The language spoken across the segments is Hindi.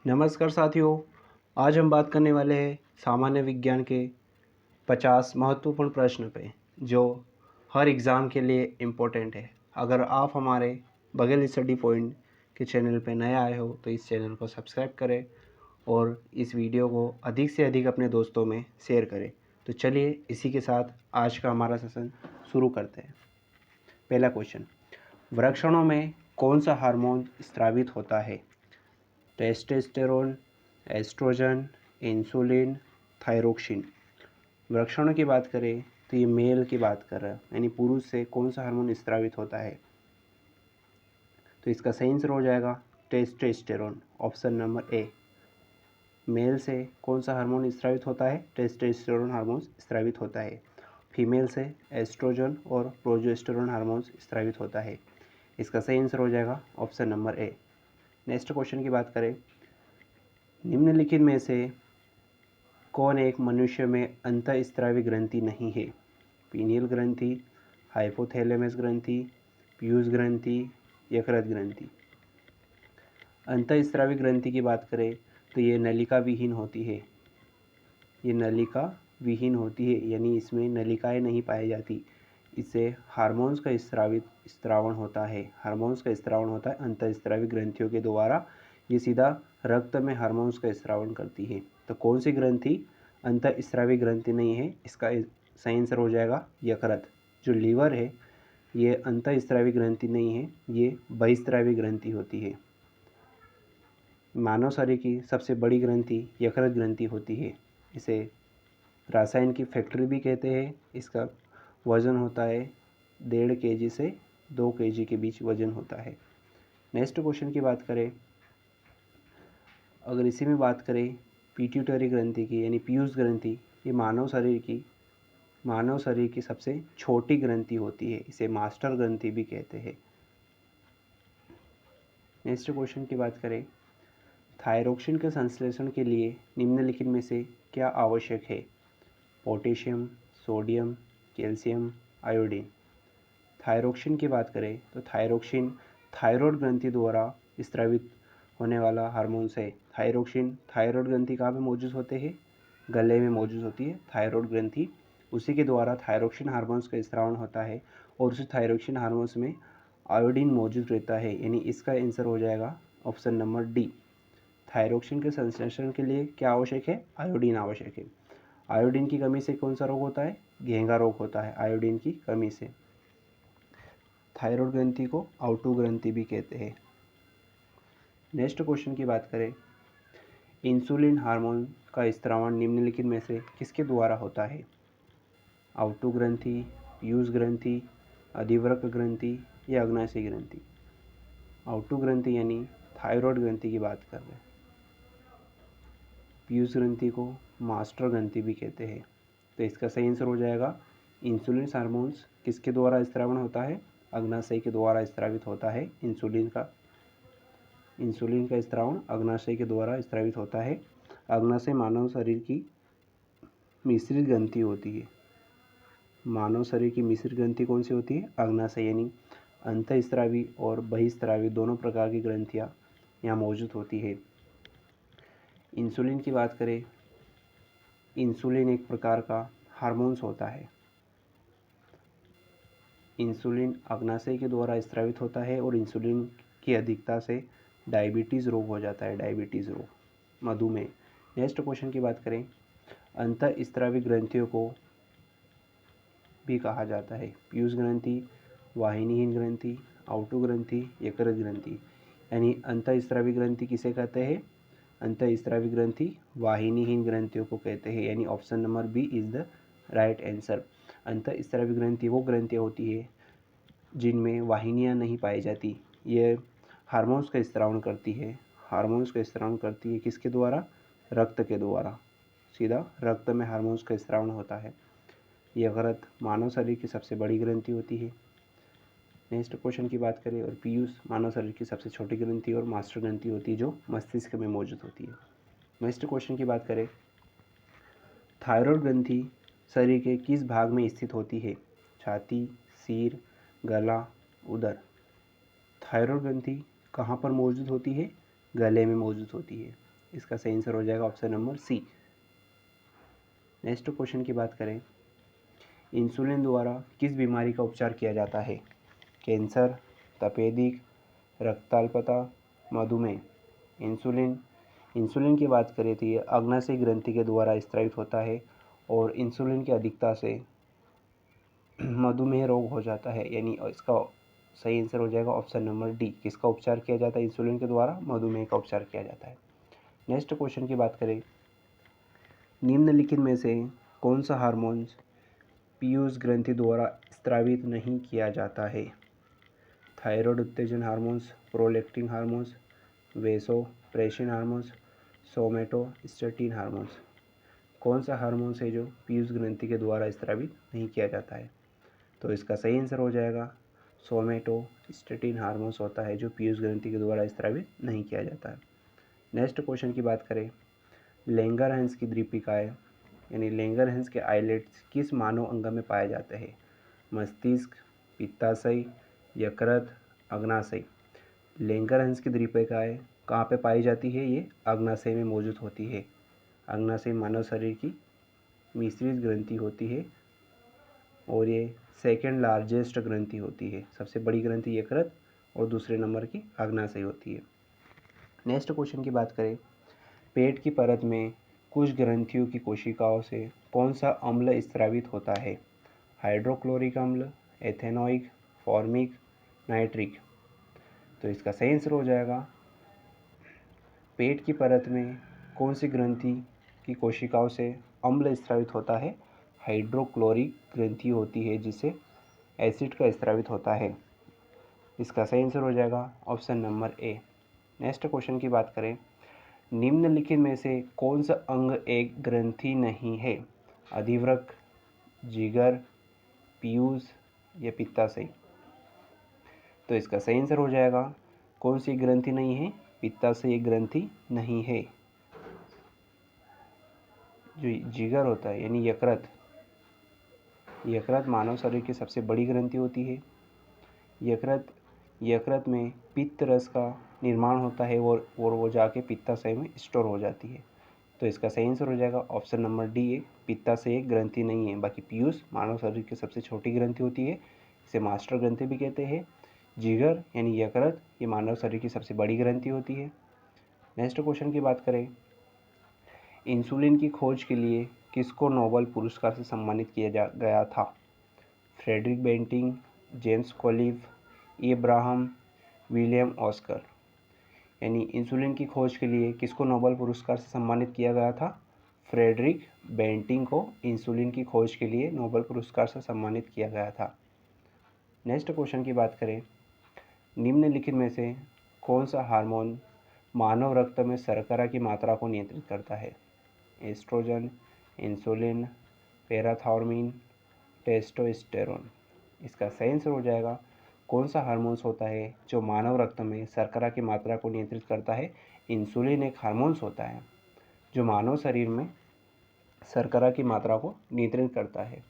नमस्कार साथियों, आज हम बात करने वाले हैं सामान्य विज्ञान के 50 महत्वपूर्ण प्रश्न पे जो हर एग्ज़ाम के लिए इम्पोर्टेंट है। अगर आप हमारे बगल स्टडी पॉइंट के चैनल पे नए आए हो तो इस चैनल को सब्सक्राइब करें और इस वीडियो को अधिक से अधिक अपने दोस्तों में शेयर करें। तो चलिए इसी के साथ आज का हमारा सेशन शुरू करते हैं। पहला क्वेश्चन, वृक्षणों में कौन सा हार्मोन स्रावित होता है? Testosterone, estrogen, insulin, thyroxine. वृक्षणों की बात करें तो ये मेल की बात कर रहा है, यानी पुरुष से कौन सा हार्मोन स्रावित होता है? तो इसका सही आंसर हो जाएगा testosterone, option number A. Male से कौन सा हार्मोन स्रावित होता है? टेस्टोस्टेरोन हार्मोन स्रावित होता है। फीमेल से एस्ट्रोजन और प्रोजेस्टेरोन हार्मोन स्रावित होता है। इसका सही आंसर हो जाएगा ऑप्शन नंबर ए। नेक्स्ट क्वेश्चन की बात करें, निम्नलिखित में से कौन एक मनुष्य में अंतःस्रावी ग्रंथि नहीं है? पीनियल ग्रंथि, हाइपोथैलेमस ग्रंथि, पीयूष ग्रंथि, यकृत ग्रंथि। अंतःस्रावी ग्रंथि की बात करें तो ये नलिका विहीन होती है। ये नलिका विहीन होती है, यानी इसमें नलिकाएं नहीं पाई जाती। इससे हार्मोन्स का स्रावण होता है। हार्मोन्स का स्रावण होता है अंतःस्रावी ग्रंथियों के द्वारा। ये सीधा रक्त में हार्मोन्स का स्रावण करती है। तो कौन सी ग्रंथि अंतःस्रावी ग्रंथि नहीं है? इसका सही आंसर हो जाएगा यकृत। जो लीवर है ये अंतःस्रावी ग्रंथि नहीं है, ये बहिस्रावी ग्रंथि होती है। मानव शरीर की सबसे बड़ी ग्रंथि यकृत ग्रंथि होती है। इसे रसायन की फैक्ट्री भी कहते हैं। इसका वज़न होता है 1.5 kg से 2 kg के बीच वज़न होता है। नेक्स्ट क्वेश्चन की बात करें, अगर इसी में बात करें पिट्यूटरी ग्रंथि की, यानी पीयूष ग्रंथि, ये मानव शरीर की सबसे छोटी ग्रंथि होती है। इसे मास्टर ग्रंथि भी कहते हैं। नेक्स्ट क्वेश्चन की बात करें, थायरोक्सिन के संश्लेषण के लिए निम्नलिखित में से क्या आवश्यक है? Potassium, sodium, calcium, iodine. Thyroxine की बात करें तो थायरोक्सिन थायरॉयड ग्रंथि द्वारा स्रावित होने वाला हार्मोन्स है। थायरोक्सिन थायरॉयड ग्रंथि कहाँ पे मौजूद होते हैं? गले में मौजूद होती है थायरॉयड ग्रंथि। उसी के द्वारा थायरोक्सिन हार्मोन्स का स्रावण होता है और उसी थायरोक्सिन हार्मोन्स में आयोडीन मौजूद रहता है, यानी इसका आंसर हो जाएगा ऑप्शन नंबर डी। थायरोक्सिन के संश्लेषण के लिए क्या आवश्यक है? आयोडीन आवश्यक है। आयोडीन की कमी से कौन सा रोग होता है? घेंघा रोग होता है आयोडीन की कमी से। थायरॉयड ग्रंथि को आउटू ग्रंथि भी कहते हैं। नेक्स्ट क्वेश्चन की बात करें, इंसुलिन हार्मोन का स्रावण निम्नलिखित में से किसके द्वारा होता है? आउटू ग्रंथि, पीयूष ग्रंथि, अधिवृक्क ग्रंथि या अग्नाशय ग्रंथि। आउटू ग्रंथि यानी थायरॉयड ग्रंथि की बात कर रहे हैं। पीयूष ग्रंथि को मास्टर ग्रंथि भी कहते हैं। तो इसका सही आंसर हो जाएगा इंसुलिन हार्मोन्स किसके द्वारा स्रावण होता है? अग्नाशय के द्वारा स्रावित होता है। इंसुलिन का स्रावण अग्नाशय के द्वारा स्रावित होता है। अग्नाशय मानव शरीर की मिश्रित ग्रंथि होती है। मानव शरीर की मिश्रित ग्रंथि कौन सी होती है? अग्नाशय, यानी अंतःस्रावी और बहिस्रावी दोनों प्रकार की ग्रंथियाँ यहाँ मौजूद होती है। इंसुलिन की बात करें, इंसुलिन एक प्रकार का हार्मोन्स होता है। इंसुलिन अग्नाशय के द्वारा स्रावित होता है और इंसुलिन की अधिकता से डायबिटीज़ रोग हो जाता है, डायबिटीज़ रोग, मधुमेह। नेक्स्ट क्वेश्चन की बात करें, अंतःस्रावी ग्रंथियों को भी कहा जाता है पीयूष ग्रंथि, वाहिनीहीन ग्रंथि, आउटू ग्रंथि, यकृत ग्रंथि। यानी अंतःस्रावी ग्रंथि किसे कहते हैं? अंतःस्रावी ग्रंथि वाहिनीहीन ग्रंथियों को कहते हैं, यानी option number B is the right answer. अंतःस्रावी ग्रंथि वो ग्रंथियाँ होती है जिनमें वाहिनियाँ नहीं पाई जाती। ये हार्मोन्स का स्रावण करती है। हार्मोन्स का स्रावण करती है किसके द्वारा? रक्त के द्वारा। सीधा रक्त में हार्मोन्स का स्रावण होता है। यकृत मानव शरीर की सबसे बड़ी ग्रंथि होती है। नेक्स्ट क्वेश्चन की बात करें, और पीयूष मानव शरीर की सबसे छोटी ग्रंथि और मास्टर ग्रंथि होती है जो मस्तिष्क में मौजूद होती है। नेक्स्ट क्वेश्चन की बात करें, थायरॉयड ग्रंथि शरीर के किस भाग में स्थित होती है? छाती, सिर, गला, उदर। थायरॉयड ग्रंथि कहाँ पर मौजूद होती है? गले में मौजूद होती है। इसका सही आंसर हो जाएगा option number C. Next question की बात करें, इंसुलिन द्वारा किस बीमारी का उपचार किया जाता है? कैंसर, तपेदिक, रक्ताल्पता, मधुमेह। इंसुलिन की बात करें तो ये अग्नाशय ग्रंथि के द्वारा स्रावित होता है और इंसुलिन की अधिकता से मधुमेह रोग हो जाता है, यानी इसका सही आंसर हो जाएगा ऑप्शन नंबर डी। किसका उपचार किया जाता है इंसुलिन के द्वारा? मधुमेह का उपचार किया जाता है। नेक्स्ट क्वेश्चन की बात करें, निम्नलिखित में से कौन सा हार्मोन पीयूष ग्रंथि द्वारा स्रावित नहीं किया जाता है? थायराइड उत्तेजन hormones, prolactin hormones, vasopressin hormones, somatostatin hormones. कौन सा हार्मोन्स है जो पीयूष ग्रंथि के द्वारा स्रावित नहीं किया जाता है? तो इसका सही आंसर हो जाएगा सोमेटोस्टेटिन हार्मोन्स होता है जो पीयूष ग्रंथि के द्वारा स्रावित नहीं किया जाता है। नेक्स्ट क्वेश्चन की बात करें, लैंगरहैंस की दीपिकाएँ यानी लैंगरहैंस के आइलेट्स किस मानव अंग में पाए जाते हैं? मस्तिष्क, पित्ताशय, यकृत, अग्नाशय। लैंगरहैंस की दीपिकाएँ कहाँ पे पाई जाती है? ये अग्नाशय में मौजूद होती है। अग्नाशय मानव शरीर की मिश्रित ग्रंथि होती है और ये सेकेंड लार्जेस्ट ग्रंथि होती है। सबसे बड़ी ग्रंथि यकृत और दूसरे नंबर की अग्नाशय होती है। नेक्स्ट क्वेश्चन की बात करें, पेट की परत में कुछ ग्रंथियों की कोशिकाओं से कौन सा अम्ल स्रावित होता है? हाइड्रोक्लोरिक अम्ल, एथेनॉइक, फॉर्मिक, नाइट्रिक। तो इसका सही आंसर हो जाएगा, पेट की परत में कौन सी ग्रंथि की कोशिकाओं से अम्ल स्रावित होता है? हाइड्रोक्लोरिक ग्रंथि होती है जिससे एसिड का स्रावित होता है। इसका सही आंसर हो जाएगा ऑप्शन नंबर ए। नेक्स्ट क्वेश्चन की बात करें, निम्नलिखित में से कौन सा अंग एक ग्रंथि नहीं है? अधिवृक्क, जिगर, पीयूष या पित्ताशय। तो इसका सही आंसर हो जाएगा, कौन सी ग्रंथि नहीं है? पित्ताशय ग्रंथि नहीं है। जो जिगर होता है यानी यकृत मानव शरीर की सबसे बड़ी ग्रंथि होती है। यकृत में पित्त रस का निर्माण होता है और वो जाके पित्ताशय में स्टोर हो जाती है। तो इसका सही आंसर हो जाएगा ऑप्शन नंबर डी है, पित्ताशय ग्रंथि नहीं है। बाकी पीयूष मानव शरीर की सबसे छोटी ग्रंथि होती है, इसे मास्टर ग्रंथि भी कहते हैं। जिगर यानी यकृत ये मानव शरीर की सबसे बड़ी ग्रंथि होती है। नेक्स्ट क्वेश्चन की बात करें, इंसुलिन की खोज के लिए किसको नोबेल पुरस्कार से सम्मानित किया गया था? Frederick Banting, James Collip, Abraham, William Oscar. यानी इंसुलिन की खोज के लिए किसको नोबेल पुरस्कार से सम्मानित किया गया था? फ्रेडरिक बेंटिंग को इंसुलिन की खोज के लिए नोबेल पुरस्कार से सम्मानित किया गया था। नेक्स्ट क्वेश्चन की बात करें, निम्नलिखित में से कौन सा हार्मोन मानव रक्त में शर्करा की मात्रा को नियंत्रित करता है? Estrogen, insulin, parathormone, testosterone. इसका सही आंसर हो जाएगा, कौन सा हार्मोन्स होता है जो मानव रक्त में शर्करा की मात्रा को नियंत्रित करता है? इंसुलिन एक हार्मोन्स होता है जो मानव शरीर में शर्करा की मात्रा को नियंत्रित करता है।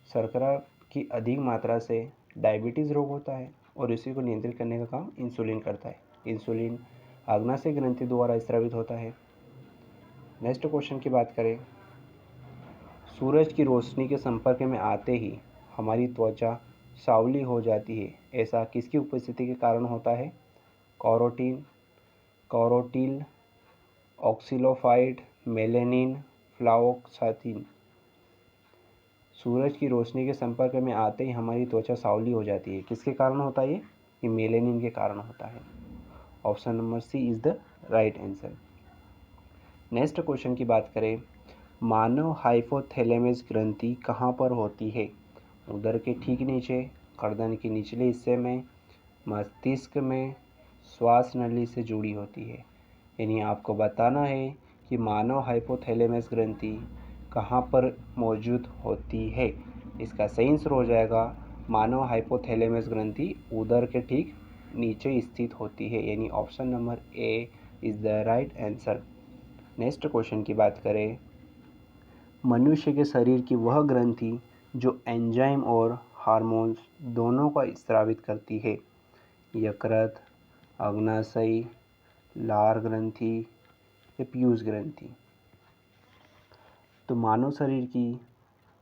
शर्करा की अधिक मात्रा से डायबिटीज़ रोग होता है और इसी को नियंत्रित करने का काम इंसुलिन करता है। इंसुलिन अग्नाशय ग्रंथि द्वारा स्रावित होता है। नेक्स्ट क्वेश्चन की बात करें, सूरज की रोशनी के संपर्क में आते ही हमारी त्वचा सांवली हो जाती है, ऐसा किसकी उपस्थिति के कारण होता है? क्लोरोटिल, ऑक्सीलोफाइड, मेलेनिन, फ्लावोक्साथिन। सूरज की रोशनी के संपर्क में आते ही हमारी त्वचा सांवली हो जाती है, किसके कारण होता है ये मेलेनिन के कारण होता है। Option number C is the right answer. Next question की बात करें, मानव हाइपोथैलेमस ग्रंथि कहाँ पर होती है? उदर के ठीक नीचे, गर्दन के निचले हिस्से में, मस्तिष्क में, श्वास नली से जुड़ी होती है। यानी आपको बताना है कि मानव हाइपोथैलेमस ग्रंथि कहाँ पर मौजूद होती है। इसका सही आंसर हो जाएगा, मानव हाइपोथैलेमस ग्रंथि उदर के ठीक नीचे स्थित होती है, यानी option number A is the right answer. Next question की बात करें, मनुष्य के शरीर की वह ग्रंथि जो एंजाइम और हार्मोन्स दोनों का स्रावित करती है? यकृत, अग्नाशय, लार ग्रंथि, या पीयूष ग्रंथि। तो मानव शरीर की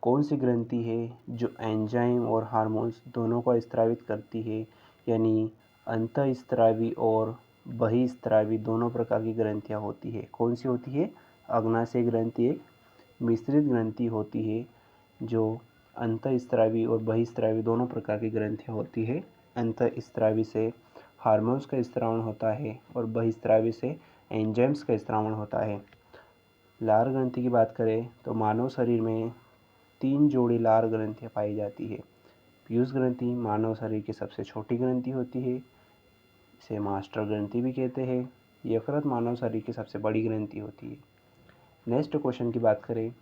कौन सी ग्रंथि है जो एंजाइम और हार्मोन्स दोनों को स्रावित करती है, यानी अंतःस्रावी और बहिःस्रावी दोनों प्रकार की ग्रंथियाँ होती है। कौन सी होती है? अग्नाशय ग्रंथि एक मिश्रित ग्रंथि होती है जो अंतःस्रावी और बहिःस्रावी दोनों प्रकार की ग्रंथियाँ होती है। अंतःस्रावी से हार्मोन्स का स्रावण होता है और बहिःस्रावी से एंजाइम्स का स्रावण होता है। लार ग्रंथि की बात करें तो मानव शरीर में 3 जोड़ी लार ग्रंथियाँ पाई जाती है। पीयूष ग्रंथि मानव शरीर की सबसे छोटी ग्रंथि होती है, इसे मास्टर ग्रंथि भी कहते हैं। यकृत मानव शरीर की सबसे बड़ी ग्रंथि होती है। नेक्स्ट क्वेश्चन की बात करें,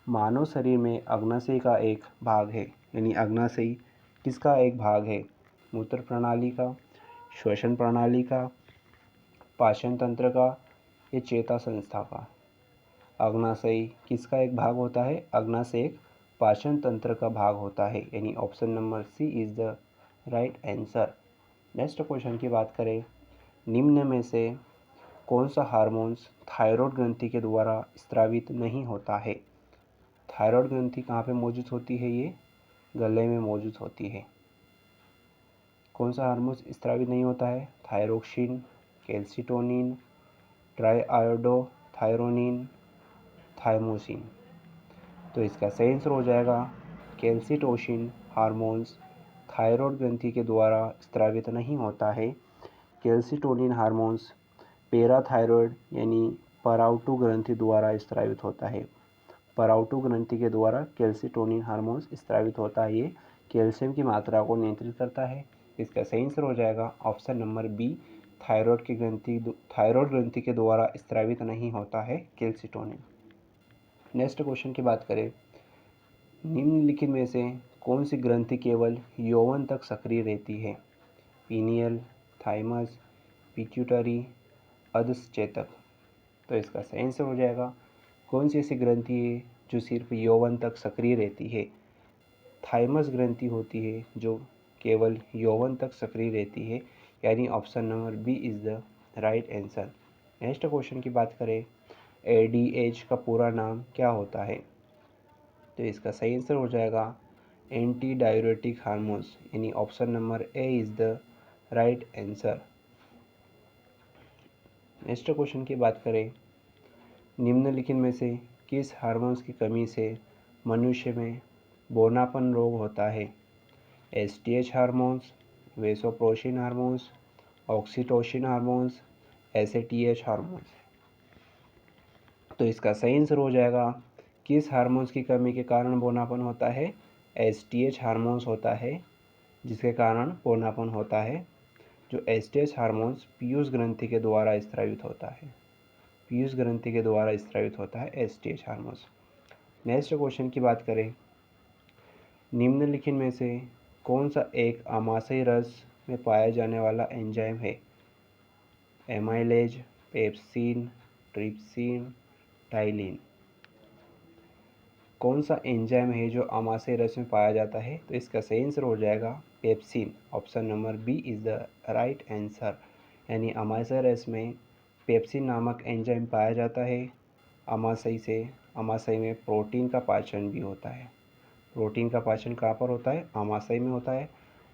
मानव शरीर में अग्नाशय का एक भाग है, यानी अग्नाशय किसका एक भाग है? मूत्र प्रणाली का, श्वसन प्रणाली का, पाचन तंत्र का या चेता संस्था का? अग्नाशय किसका एक भाग होता है? अग्नाशय एक पाचन तंत्र का भाग होता है, यानी option number C is the right answer. Next question की बात करें, निम्न में से कौन सा हार्मोन्स थायराइड ग्रंथि के द्वारा स्रावित नहीं होता है? थायराइड ग्रंथि कहाँ पे मौजूद होती है? ये गले में मौजूद होती है। कौन सा हार्मोन स्रावित नहीं होता है? Thyroxine, calcitonin, triiodothyronine, thymosin. तो इसका सही आंसर हो जाएगा कैल्सिटोसिन हार्मोन्स थायराइड ग्रंथि के द्वारा स्रावित नहीं होता है। कैल्सिटोनिन हार्मोन्स पैराथायरॉयड यानी पराउटू ग्रंथि द्वारा स्रावित होता है। पराउटू ग्रंथि के द्वारा कैल्सिटोनिन हार्मोन्स स्रावित होता है। ये कैल्शियम की मात्रा को नियंत्रित करता है। इसका सही आंसर हो जाएगा ऑप्शन नंबर बी, थायराइड ग्रंथि के द्वारा स्रावित नहीं होता है कैल्सिटोनिन। नेक्स्ट क्वेश्चन की बात करें, निम्नलिखित में से कौन सी ग्रंथि केवल यौवन तक सक्रिय रहती है? पीनियल, थाइमस, पिट्यूटरी, अधश्चेतक। तो इसका सही आंसर हो जाएगा कौन सी ऐसी ग्रंथि है जो सिर्फ यौवन तक सक्रिय रहती है? थाइमस ग्रंथि होती है जो केवल यौवन तक सक्रिय रहती है, यानी option number B is the right answer. Next question की बात करें, एडीएच का पूरा नाम क्या होता है? तो इसका सही आंसर हो जाएगा एंटी डाययूरेटिक हार्मोन्स, यानी option number A is the right answer. Next question की बात करें, निम्नलिखित में से किस हार्मोन्स की कमी से मनुष्य में बौनापन रोग होता है? STH hormones, vasopressin hormones, oxytocin hormones, SATH hormones. तो इसका सही आंसर हो जाएगा किस हार्मोन्स की कमी के कारण बौनापन होता है? एसटीएच हार्मोन्स होता है जिसके कारण बौनापन होता है। जो एसटीएच हार्मोन्स पीयूष ग्रंथि के द्वारा स्रावित होता है। पीयूष ग्रंथि के द्वारा स्रावित होता है एसटीएच हार्मोन्स। नेक्स्ट क्वेश्चन की बात करें, निम्नलिखित में से कौन सा एक आमाशयी रस में पाया जाने वाला एंजाइम है? Amylase, pepsin, trypsin, ptyalin. कौन सा एंजाइम है जो आमाशयी रस में पाया जाता है? तो इसका सही आंसर हो जाएगा pepsin. Option number B is the right answer, यानी आमाशय रस में पेप्सिन नामक एंजाइम पाया जाता है। आमाशय में प्रोटीन का पाचन भी होता है। प्रोटीन का पाचन कहाँ पर होता है? आमाशय में होता है।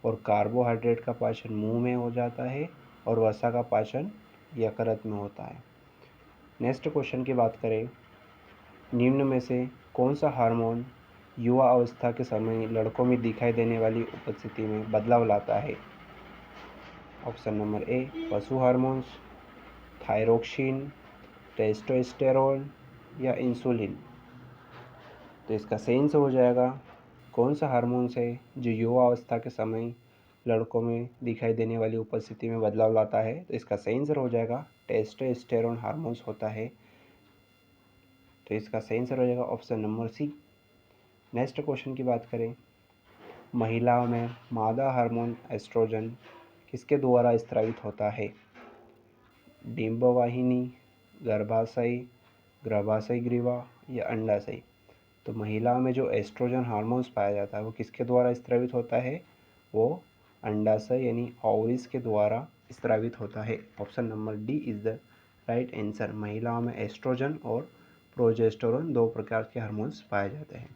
और कार्बोहाइड्रेट का पाचन मुंह में हो जाता है और वसा का पाचन यकृत में होता है। नेक्स्ट क्वेश्चन की बात करें, निम्न में से कौन सा हार्मोन युवा अवस्था के समय लड़कों में दिखाई देने वाली उपस्थिति में बदलाव लाता है? ऑप्शन नंबर ए पशु हार्मोन्स, थायरोक्सिन, टेस्टोस्टेरोन या इंसुलिन। तो इसका सही आंसर हो जाएगा कौन सा हार्मोन्स है जो युवा अवस्था के समय लड़कों में दिखाई देने वाली उपस्थिति में बदलाव लाता है? तो इसका सही आंसर हो जाएगा टेस्टोस्टेरोन हार्मोन्स होता है। तो इसका सही आंसर हो जाएगा option number C. Next question की बात करें, महिलाओं में मादा हार्मोन एस्ट्रोजन किसके द्वारा स्रावित होता है? डिंबवाहिनी, गर्भाशय, गर्भाशय ग्रीवा या अंडाशय। तो महिलाओं में जो एस्ट्रोजन हार्मोन्स पाया जाता है वो किसके द्वारा स्रावित होता है? वो अंडाशय यानी ओवरीज के द्वारा स्रावित होता है। Option number D is the right answer. महिलाओं में एस्ट्रोजन और प्रोजेस्टेरोन 2 प्रकार के हार्मोन्स पाए जाते हैं।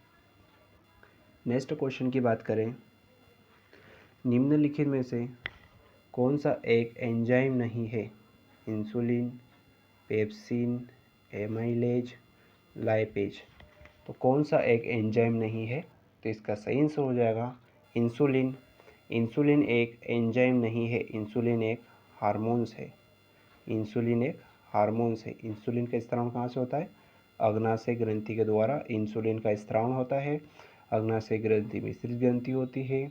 नेक्स्ट क्वेश्चन की बात करें, निम्नलिखित में से कौन सा एक एंजाइम नहीं है? Insulin, pepsin, amylase, lipase. तो कौन सा एक एंजाइम नहीं है? तो इसका सही आंसर हो जाएगा इंसुलिन। इंसुलिन एक एंजाइम नहीं है, इंसुलिन एक हार्मोन्स है। इंसुलिन एक हार्मोन्स है। इंसुलिन का स्त्राव कहाँ से होता है? अग्नाशय ग्रंथि के द्वारा इंसुलिन का स्त्राव होता है। अग्नाशय ग्रंथि मिश्रित ग्रंथि होती है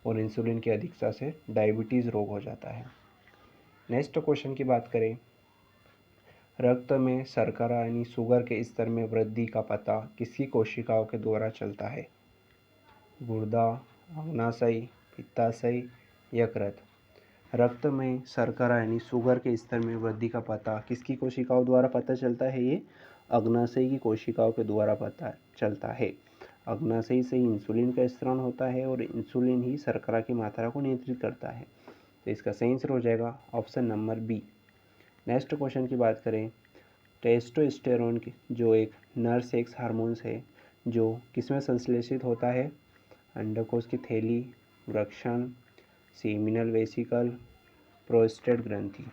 और इंसुलिन की अधिकता से डायबिटीज़ रोग हो जाता है। नेक्स्ट क्वेश्चन की बात करें, रक्त में शर्करा यानी शुगर के स्तर में वृद्धि का पता किसकी कोशिकाओं के द्वारा चलता है? गुर्दा, अग्नाशय, पित्ताशय, यकृत। रक्त में शर्करा यानी शुगर के स्तर में वृद्धि का पता किसकी कोशिकाओं द्वारा पता चलता है? ये अग्नाशय की कोशिकाओं के द्वारा पता चलता है। अग्नाशय से ही इंसुलिन का स्त्राव होता है और इंसुलिन ही शर्करा की मात्रा को नियंत्रित करता है। तो इसका सही आंसर हो जाएगा option number B. Next question की बात करें, टेस्टोस्टेरोन की जो एक नर सेक्स हार्मोन्स है जो किसमें संश्लेषित होता है? अंडकोश की थैली, वृषण, सीमिनल वेसिकल, प्रोस्टेट ग्रंथि।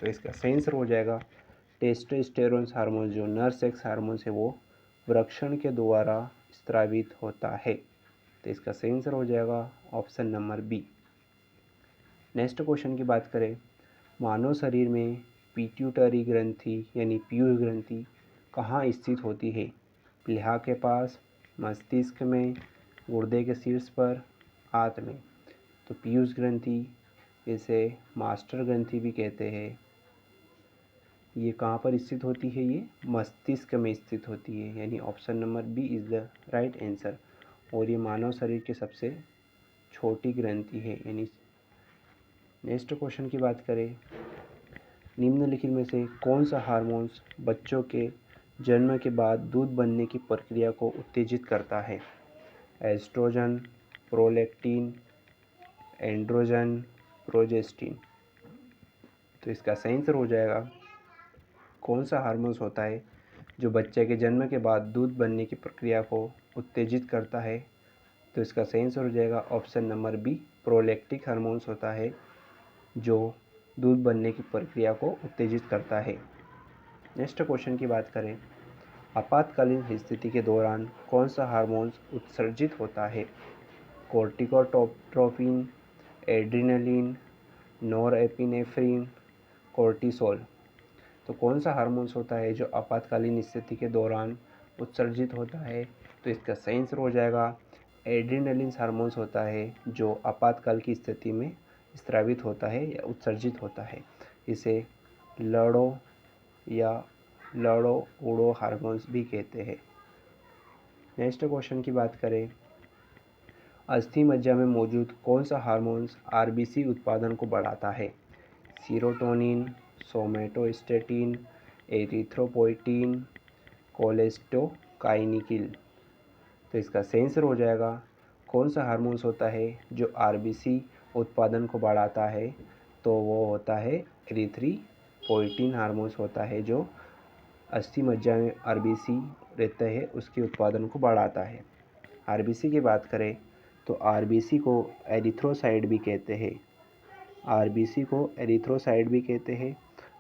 तो इसका सही आंसर हो जाएगा टेस्टोस्टेरोन हार्मोन जो नर सेक्स हार्मोन्स है वो वृषण के द्वारा स्रावित होता है। तो इसका सही आंसर हो जाएगा option number B. Next question की बात करें, मानव शरीर में पिट्यूटरी ग्रंथि यानी पीयूष ग्रंथि कहाँ स्थित होती है? प्लीहा के पास, मस्तिष्क में, गुर्दे के शीर्ष पर, आंत में। तो पीयूष ग्रंथि, इसे मास्टर ग्रंथि भी कहते हैं, ये कहाँ पर स्थित होती है? ये मस्तिष्क में स्थित होती है, यानी option number B is the right answer. और ये मानव शरीर की सबसे छोटी ग्रंथि है। यानी नेक्स्ट क्वेश्चन की बात करें, निम्नलिखित में से कौन सा हार्मोन्स बच्चों के जन्म के बाद दूध बनने की प्रक्रिया को उत्तेजित करता है? Estrogen, prolactin, androgen, progestin. तो इसका सही आंसर हो जाएगा कौन सा हार्मोन्स होता है जो बच्चे के जन्म के बाद दूध बनने की प्रक्रिया को उत्तेजित करता है? तो इसका सही आंसर हो जाएगा ऑप्शन नंबर बी, प्रोलैक्टिक हार्मोन्स होता है जो दूध बनने की प्रक्रिया को उत्तेजित करता है। नेक्स्ट क्वेश्चन की बात करें, आपातकालीन स्थिति के दौरान कौन सा हार्मोन्स उत्सर्जित होता है? कोर्टिकोट्रोपिन, एड्रिनलिन, नॉरएपिनेफ्रिन, कोर्टिसोल। तो कौन सा हार्मोन्स होता है जो आपातकालीन स्थिति के दौरान उत्सर्जित होता है? तो इसका सही आंसर हो जाएगा एड्रिनलिन हार्मोन्स होता है जो आपातकाल की स्थिति में स्रावित होता है या उत्सर्जित होता है। इसे लड़ो या लड़ो उड़ो हार्मोन्स भी कहते हैं। नेक्स्ट क्वेश्चन की बात करें, अस्थि मज्जा में मौजूद कौन सा हार्मोन्स आरबीसी उत्पादन को बढ़ाता है? Serotonin, somatostatin, erythropoietin, cholecystokinin. तो इसका सही आंसर हो जाएगा कौन सा हार्मोन्स होता है जो आरबीसी उत्पादन को बढ़ाता है? तो वो होता है एरिथ्रोपोइटिन हार्मोन्स होता है जो अस्थि मज्जा में आरबीसी रहते हैं उसके उत्पादन को बढ़ाता है। आरबीसी की बात करें तो आरबीसी को एरिथ्रोसाइट भी कहते हैं। आरबीसी को एरिथ्रोसाइट भी कहते हैं।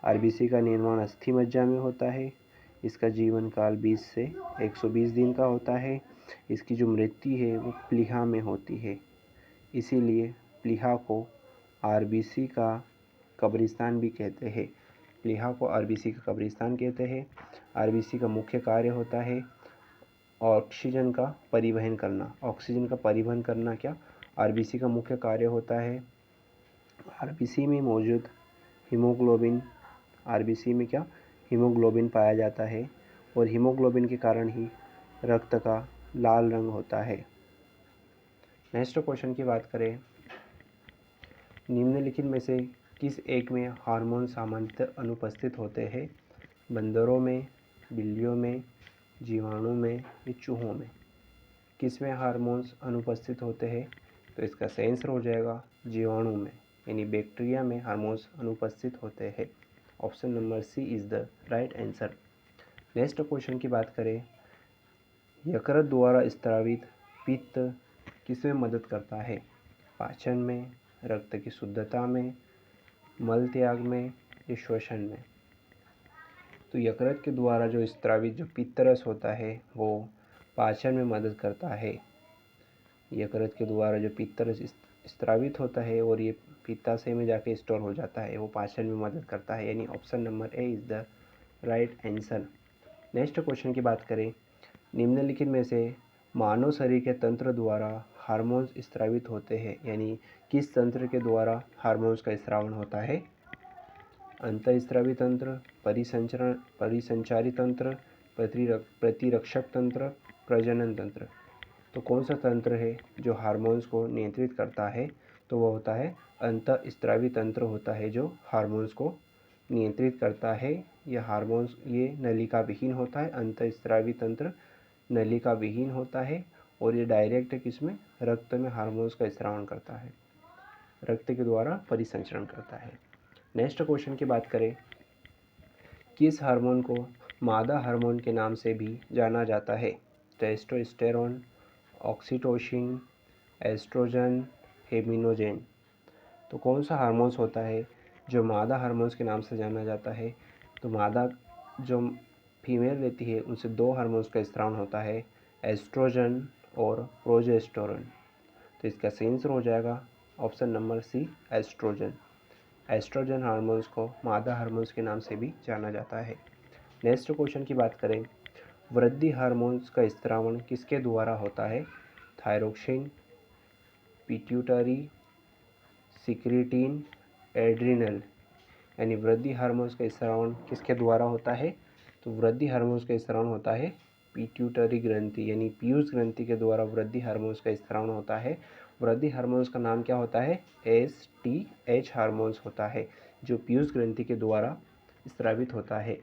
आरबीसी का निर्माण अस्थि मज्जा में होता है। इसका जीवन काल 20 से 120 दिन का होता है। इसकी जो मृत्यु है वो प्लीहा में होती है, इसीलिए प्लीहा को आरबीसी का कब्रिस्तान भी कहते हैं। प्लीहा को आरबीसी का कब्रिस्तान कहते हैं। आरबीसी का मुख्य कार्य होता है ऑक्सीजन का परिवहन करना। ऑक्सीजन का परिवहन करना क्या आरबीसी का मुख्य कार्य होता है? आरबीसी में मौजूद हीमोग्लोबिन, आरबीसी में क्या हीमोग्लोबिन पाया जाता है और हीमोग्लोबिन के कारण ही रक्त का लाल रंग होता है। नेक्स्ट क्वेश्चन की बात करें, निम्नलिखित में से किस एक में हार्मोन सामान्यतः अनुपस्थित होते हैं? बंदरों में, बिल्लियों में, जीवाणु में या चूहों में? किस में हार्मोन्स अनुपस्थित होते हैं? तो इसका सही आंसर हो जाएगा जीवाणु में, यानी बैक्टीरिया में हार्मोन्स अनुपस्थित होते हैं। Option number C is the right answer. Next question की बात करें, यकृत द्वारा स्त्रावित पित्त किसमें मदद करता है? पाचन में, रक्त की शुद्धता में, मल त्याग में या श्वसन में? तो यकृत के द्वारा जो स्त्रावित जो पित्तरस होता है वो पाचन में मदद करता है। यकृत के द्वारा जो पित्तरस स्त्रावित होता है और ये पित्ताशय में जाके स्टोर हो जाता है, वो पाचन में मदद करता है, यानी option number A is the right answer. Next question की बात करें, निम्नलिखित में से मानव शरीर के तंत्र द्वारा हार्मोन्स स्रावित होते हैं, यानी किस तंत्र के द्वारा हार्मोन्स का स्रावण होता है? अंतःस्रावी तंत्र, परिसंचारी तंत्र, प्रतिरक्षक तंत्र, प्रजनन तंत्र। तो कौन सा तंत्र है जो हार्मोन्स को नियंत्रित करता है? तो वह होता है अंतःस्रावी तंत्र होता है जो हार्मोन्स को नियंत्रित करता है। यह हार्मोन्स ये नलिका विहीन होता है, अंतःस्रावी तंत्र नलिका विहीन होता है और ये डायरेक्ट किसमें, रक्त में हार्मोन्स का स्रावण करता है, रक्त के द्वारा परिसंचरण करता है। नेक्स्ट क्वेश्चन की बात करें, किस हार्मोन को मादा हार्मोन के नाम से भी जाना जाता है? टेस्टोस्टेरोन, ऑक्सीटोसिन, एस्ट्रोजन, हेमिनोजेन। तो कौन सा हार्मोन्स होता है जो मादा हार्मोन्स के नाम से जाना जाता है? तो मादा जो फीमेल रहती है उनसे दो हार्मोन्स का स्रावण होता है, एस्ट्रोजन और प्रोजेस्टेरोन। तो इसका सही आंसर हो जाएगा option number C, estrogen. Estrogen hormones को मादा हार्मोन्स के नाम से भी जाना जाता है। नेक्स्ट क्वेश्चन की बात करें, वृद्धि हार्मोन्स का स्रावण किसके द्वारा होता है? Thyroxine, pituitary, secretin, adrenal. यानी वृद्धि हार्मोन्स का स्रावण किसके द्वारा होता है? तो वृद्धि हार्मोन्स का स्रावण होता है पिट्यूटरी ग्रंथि, यानी पीयूष ग्रंथि के द्वारा वृद्धि हार्मोन्स का स्रावण होता है। वृद्धि हार्मोन्स का नाम क्या होता है? एसटीएच हार्मोन्स होता है, जो पीयूष ग्रंथि के द्वारा स्रावित होता है।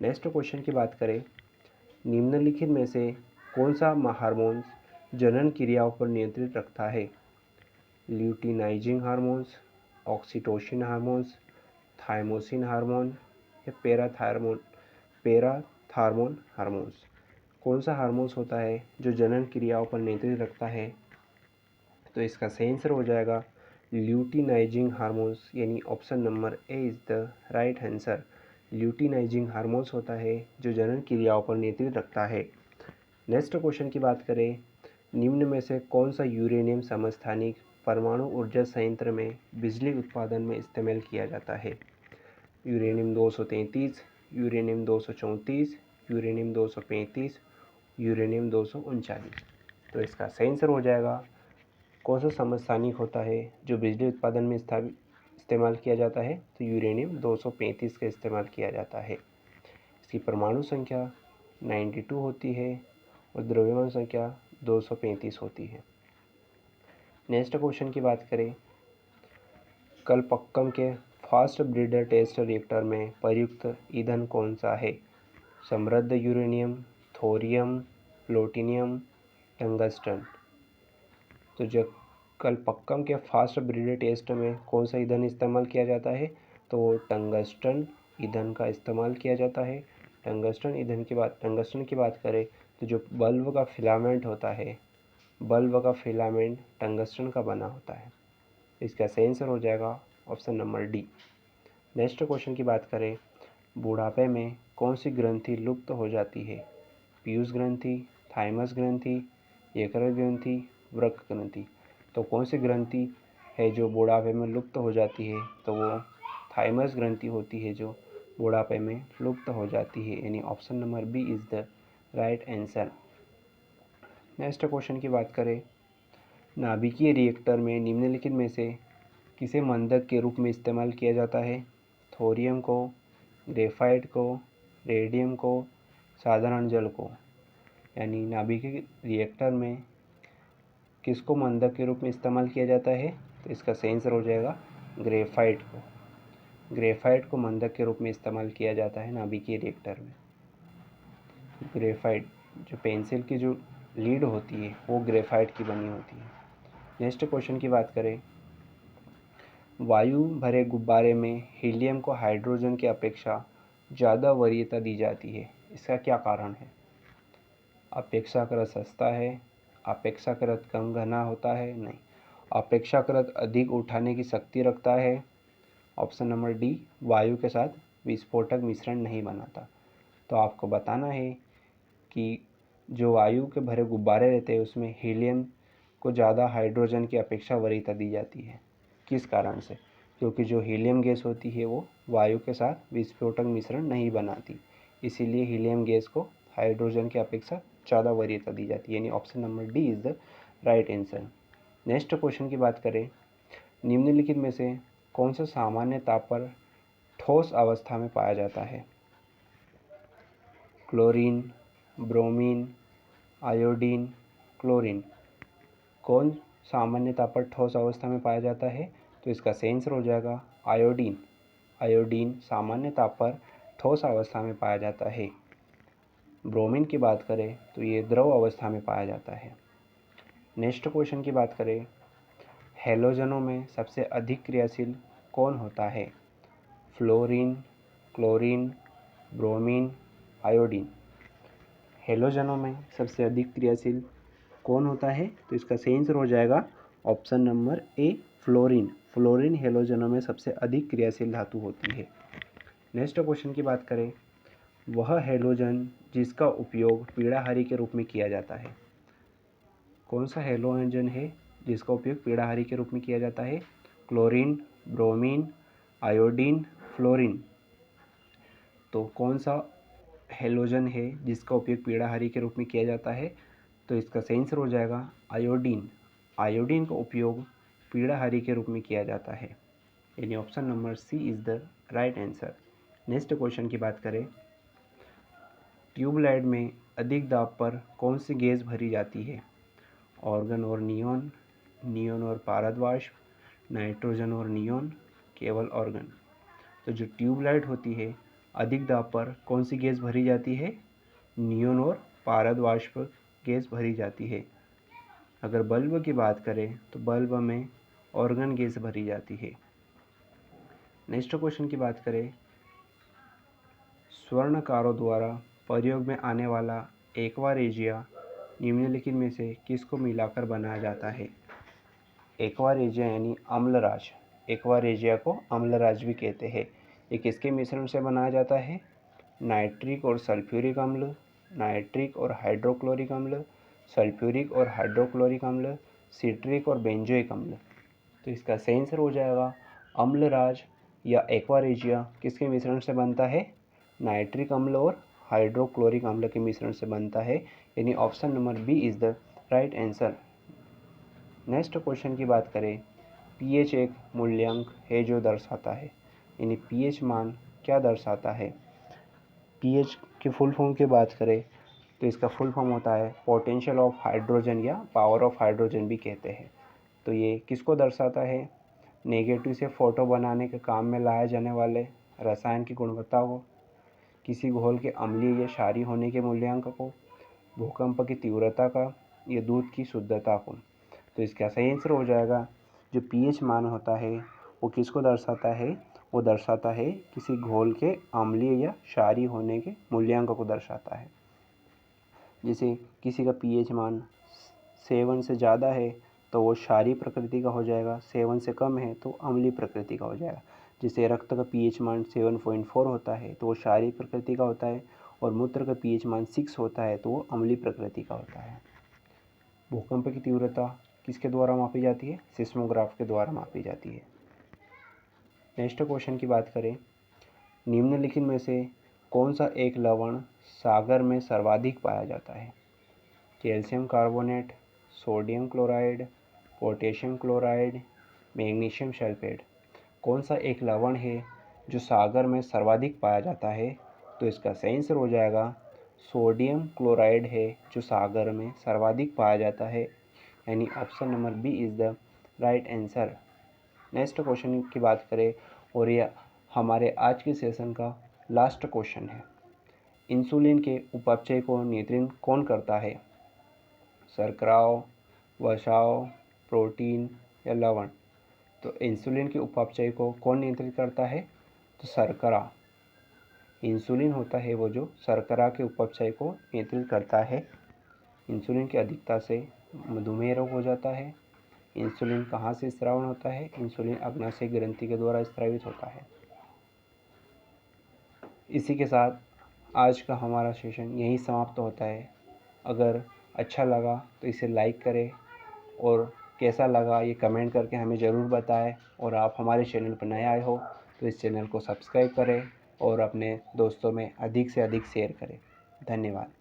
नेक्स्ट क्वेश्चन की बात करें, निम्नलिखित में से कौन सा हार्मोन्स जनन क्रियाओं पर नियंत्रित रखता है? Luteinising hormones, oxytocin hormones, thymosin hormone या पैराथार्मोन हार्मोन्स। कौन सा हार्मोन्स होता है जो जनन क्रियाओं पर नियंत्रित रखता है? तो इसका सही आंसर हो जाएगा ल्यूटिनाइजिंग हार्मोन्स, यानी option number A is the right answer. Luteinising hormones होता है जो जनन क्रियाओं पर नियंत्रित रखता है। नेक्स्ट क्वेश्चन की बात करें, निम्न में से कौन सा यूरेनियम समस्थानिक परमाणु ऊर्जा संयंत्र में बिजली उत्पादन में इस्तेमाल किया जाता है? Uranium 233, uranium 234, uranium 235, uranium 239। तो इसका सही आंसर हो जाएगा, कौन सा समस्थानिक होता है जो बिजली उत्पादन में इस्तेमाल किया जाता है? तो यूरेनियम 235 का इस्तेमाल किया जाता है। इसकी परमाणु संख्या 92 होती है और द्रव्यमान संख्या 235 होती है। नेक्स्ट क्वेश्चन की बात करें, कलपक्कम के फास्ट ब्रीडर टेस्ट रिएक्टर में प्रयुक्त ईंधन कौन सा है? समृद्ध यूरेनियम, थोरियम, प्लूटोनियम, टंगस्टन। तो जो कलपक्कम के फास्ट ब्रीडर टेस्ट में कौन सा ईंधन इस्तेमाल किया जाता है? तो वो टंगस्टन ईंधन का इस्तेमाल किया जाता है। टंगस्टन की बात करें तो जो बल्ब का फिलामेंट होता है, बल्ब का फिलामेंट टंगस्टन का बना होता है। इसका सही आंसर हो जाएगा option number D. Next question की बात करें, बुढ़ापे में कौन सी ग्रंथि लुप्त हो जाती है? पीयूष ग्रंथि, थाइमस ग्रंथि, यकृत ग्रंथि, वृक्क ग्रंथि। तो कौन सी ग्रंथि है जो बुढ़ापे में लुप्त हो जाती है? तो वो थाइमस ग्रंथि होती है जो बुढ़ापे में लुप्त हो जाती है, यानी option number B is the right answer. Next question की बात करें, नाभिकीय रिएक्टर में निम्नलिखित में से किसे मंदक के रूप में इस्तेमाल किया जाता है? थोरियम को, ग्रेफाइट को, रेडियम को, साधारण जल को। यानी नाभिकीय रिएक्टर में किसको मंदक के रूप में इस्तेमाल किया जाता है? तो इसका सही आंसर हो जाएगा ग्रेफाइट को। ग्रेफाइट को मंदक के रूप में इस्तेमाल किया जाता है नाभिकीय रिएक्टर में। ग्रेफाइट, जो पेंसिल की जो लीड होती है वो ग्रेफाइट की बनी होती है। नेक्स्ट क्वेश्चन की बात करें, वायु भरे गुब्बारे में हीलियम को हाइड्रोजन की अपेक्षा ज़्यादा वरीयता दी जाती है, इसका क्या कारण है? अपेक्षाकृत सस्ता है, अपेक्षाकृत कम घना होता है, नहीं, अपेक्षाकृत अधिक उठाने की शक्ति रखता है। ऑप्शन नंबर डी, वायु के साथ विस्फोटक मिश्रण नहीं बनाता। तो आपको बताना है कि जो वायु के भरे गुब्बारे रहते हैं उसमें हीलियम को ज़्यादा हाइड्रोजन की अपेक्षा वरीयता दी जाती है। किस कारण से? क्योंकि जो हीलियम गैस होती है वो वायु के साथ विस्फोटक मिश्रण नहीं बनाती, इसीलिए हीलियम गैस को हाइड्रोजन की अपेक्षा ज़्यादा वरीयता दी जाती है, यानी option number D is the right answer. Next question की बात करें, निम्नलिखित में से कौन सा सामान्य ताप पर ठोस अवस्था में पाया जाता है? Chlorine, bromine, iodine, chlorine. कौन सामान्य ताप पर ठोस अवस्था में पाया जाता है? तो इसका सही आंसर हो जाएगा आयोडीन। आयोडीन सामान्य ताप पर ठोस अवस्था में पाया जाता है। ब्रोमीन की बात करें तो ये द्रव अवस्था में पाया जाता है। नेक्स्ट क्वेश्चन की बात करें, हैलोजनों में सबसे अधिक क्रियाशील कौन होता है? Fluorine, chlorine, bromine, iodine. हैलोजनों में सबसे अधिक क्रियाशील कौन होता है? तो इसका सही आंसर हो जाएगा option number A, fluorine. Fluorine हैलोजनों में सबसे अधिक क्रियाशील धातु होती है। नेक्स्ट क्वेश्चन की बात करें, वह हैलोजन जिसका उपयोग पीड़ाहारी के रूप में किया जाता है। कौन सा हैलोजन है जिसका उपयोग पीड़ाहारी के रूप में किया जाता है? Chlorine, bromine, iodine, fluorine. तो कौन सा हैलोजन है जिसका उपयोग पीड़ाहारी के रूप में किया जाता है? तो इसका सही आंसर हो जाएगा आयोडीन। आयोडीन का उपयोग पीड़ाहारी के रूप में किया जाता है, यानी option number C is the right answer. Next question की बात करें, ट्यूबलाइट में अधिक दाब पर कौन सी गैस भरी जाती है? ऑर्गन और नियॉन, नियॉन और पारद वाष्प, नाइट्रोजन और नियॉन, केवल ऑर्गन। तो जो ट्यूबलाइट होती है अधिक दाब पर कौन सी गैस भरी जाती है? नियॉन और पारद वाष्प गैस भरी जाती है। अगर बल्ब की बात करें तो बल्ब में ऑर्गन गैस भरी जाती है। नेक्स्ट क्वेश्चन की बात करें, स्वर्णकारों द्वारा प्रयोग में आने वाला एक्वा रेजिया निम्नलिखित में से किसको मिलाकर बनाया जाता है? एक्वा रेजिया यानी अम्लराज। एक्वा रेजिया को अम्लराज भी कहते हैं। ये किसके मिश्रण से बनाया जाता है? नाइट्रिक और सल्फ्यूरिक अम्ल, नाइट्रिक और हाइड्रोक्लोरिक अम्ल, सल्फ्यूरिक और हाइड्रोक्लोरिक अम्ल, सिट्रिक और बेंजोइक अम्ल। तो इसका सही आंसर हो जाएगा अम्लराज या एक्वा रेजिया किसके मिश्रण से बनता है? नाइट्रिक अम्ल और हाइड्रोक्लोरिक अम्ल के मिश्रण से बनता है, यानी option number B is the right answer. Next question की बात करें, पीएच एक मूल्यांक है जो दर्शाता है, यानी पीएच मान क्या दर्शाता है? पीएच की फुल फॉर्म की बात करें तो इसका फुल फॉर्म होता है पोटेंशियल ऑफ हाइड्रोजन या पावर ऑफ हाइड्रोजन भी कहते हैं। तो ये किसको दर्शाता है? नेगेटिव से फोटो बनाने के काम में लाए जाने वाले रसायन की गुणवत्ता को, किसी घोल के अम्लीय या क्षारीय होने के मूल्यांक को, भूकंप की तीव्रता का, या दूध की शुद्धता को। तो इसका सही आंसर हो जाएगा जो पीएच मान होता है वो किसको दर्शाता है? वो दर्शाता है किसी घोल के अम्लीय या क्षारीय होने के मूल्यांक को दर्शाता है। जैसे किसी का पीएच मान 7 से ज़्यादा है तो वो क्षारीय प्रकृति का हो जाएगा, 7 से कम है तो अम्लीय प्रकृति का हो जाएगा। जैसे रक्त का पीएच मान 7.4 होता है तो वो क्षारीय प्रकृति का होता है, और मूत्र का पीएच मान 6 होता है तो वो अम्लीय प्रकृति का होता है। भूकंप की तीव्रता किसके द्वारा मापी जाती है? सिस्मोग्राफ के द्वारा मापी जाती है। नेक्स्ट क्वेश्चन की बात करें, निम्नलिखित में से कौन सा एक लवण सागर में सर्वाधिक पाया जाता है? Calcium carbonate, sodium chloride, potassium chloride, magnesium sulphate. कौन सा एक लवण है जो सागर में सर्वाधिक पाया जाता है? तो इसका सही आंसर हो जाएगा सोडियम क्लोराइड है जो सागर में सर्वाधिक पाया जाता है, यानी option number B is the right answer. Next question की बात करें और यह हमारे आज के सेशन का लास्ट क्वेश्चन है, इंसुलिन के उपापचय को नियंत्रित कौन करता है? शर्कराओं, वसाओं, प्रोटीन या लवण। तो इंसुलिन के उपापचय को कौन नियंत्रित करता है? तो शर्करा। इंसुलिन होता है वो जो शर्करा के उपापचय को नियंत्रित करता है। इंसुलिन की अधिकता से मधुमेह रोग हो जाता है। इंसुलिन कहाँ से स्रावन होता है? इंसुलिन अग्नाशय ग्रंथि के द्वारा स्रावित होता है। इसी के साथ आज का हमारा सेशन यहीं समाप्त होता है। अगर अच्छा लगा तो इसे लाइक करें और कैसा लगा ये कमेंट करके हमें ज़रूर बताएं। और आप हमारे चैनल पर नए आए हो तो इस चैनल को सब्सक्राइब करें और अपने दोस्तों में अधिक से अधिक शेयर करें। धन्यवाद।